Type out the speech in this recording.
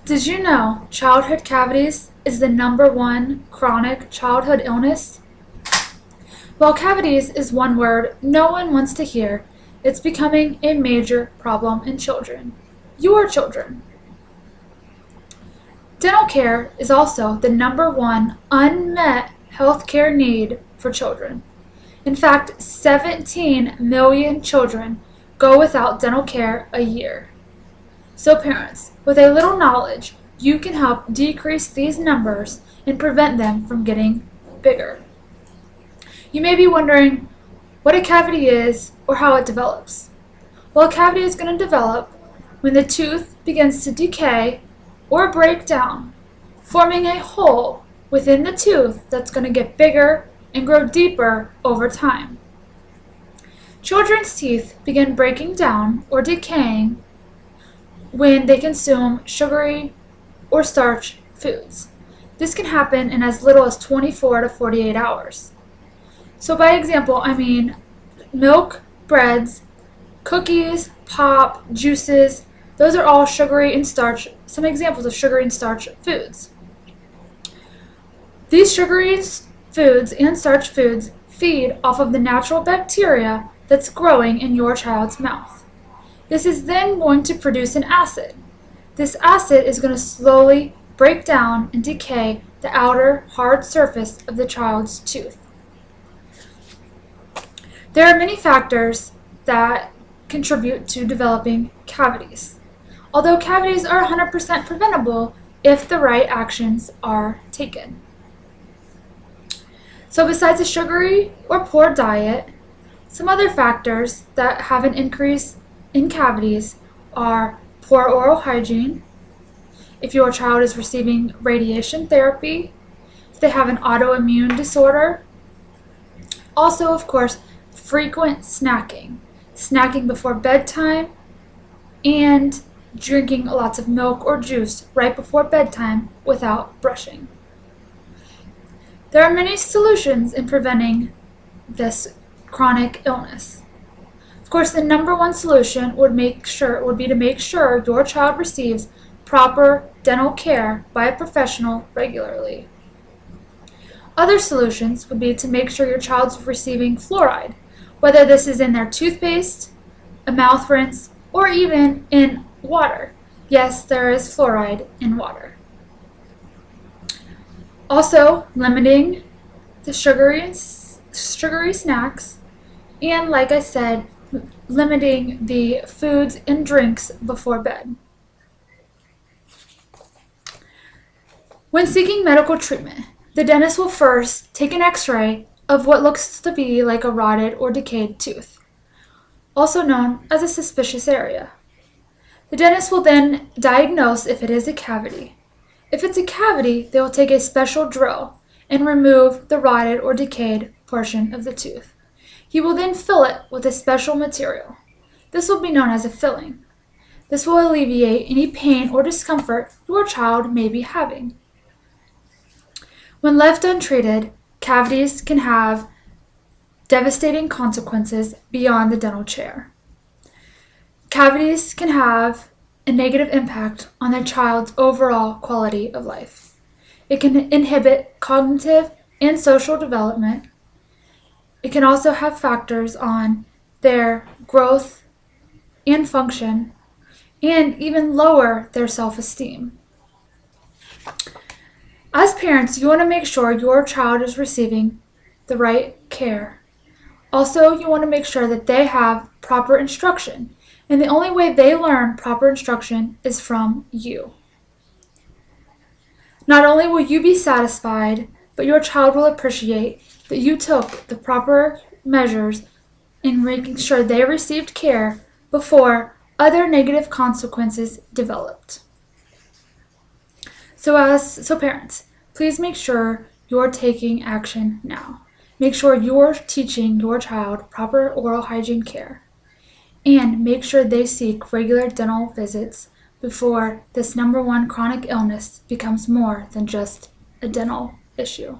Did you know childhood cavities is the #1 chronic childhood illness? While cavities is one word no one wants to hear, it's becoming a major problem in children. Your children. Dental care is also the #1 unmet healthcare need for children. In fact, 17 million children go without dental care a year. So parents, with a little knowledge, you can help decrease these numbers and prevent them from getting bigger. You may be wondering what a cavity is or how it develops. Well, a cavity is going to develop when the tooth begins to decay or break down, forming a hole within the tooth that's going to get bigger and grow deeper over time. Children's teeth begin breaking down or decaying when they consume sugary or starch foods. This can happen in as little as 24 to 48 hours. So by example, I mean milk, breads, cookies, pop, juices. Those are all sugary and starch, some examples of sugary and starch foods. These sugary foods and starch foods feed off of the natural bacteria that's growing in your child's mouth. This is then going to produce an acid. This acid is going to slowly break down and decay the outer hard surface of the child's tooth. There are many factors that contribute to developing cavities, although cavities are 100% preventable if the right actions are taken. So besides a sugary or poor diet, some other factors that have an increase in cavities are poor oral hygiene, if your child is receiving radiation therapy, if they have an autoimmune disorder, also, of course, frequent snacking before bedtime, and drinking lots of milk or juice right before bedtime without brushing. There are many solutions in preventing this chronic illness. Of course, the #1 solution would be to make sure your child receives proper dental care by a professional regularly. Other solutions would be to make sure your child's receiving fluoride, whether this is in their toothpaste, a mouth rinse, or even in water. Yes, there is fluoride in water. Also, limiting the sugary snacks, and like I said, limiting the foods and drinks before bed. When seeking medical treatment, the dentist will first take an x-ray of what looks to be like a rotted or decayed tooth, also known as a suspicious area. The dentist will then diagnose if it is a cavity. If it's a cavity, they will take a special drill and remove the rotted or decayed portion of the tooth. He will then fill it with a special material. This will be known as a filling. This will alleviate any pain or discomfort your child may be having. When left untreated, cavities can have devastating consequences beyond the dental chair. Cavities can have a negative impact on their child's overall quality of life. It can inhibit cognitive and social development. It can also have factors on their growth and function, and even lower their self-esteem. As parents, you want to make sure your child is receiving the right care. Also, you want to make sure that they have proper instruction, and the only way they learn proper instruction is from you. Not only will you be satisfied, but your child will appreciate that you took the proper measures in making sure they received care before other negative consequences developed. So parents, please make sure you're taking action now. Make sure you're teaching your child proper oral hygiene care, and make sure they seek regular dental visits before this #1 chronic illness becomes more than just a dental issue.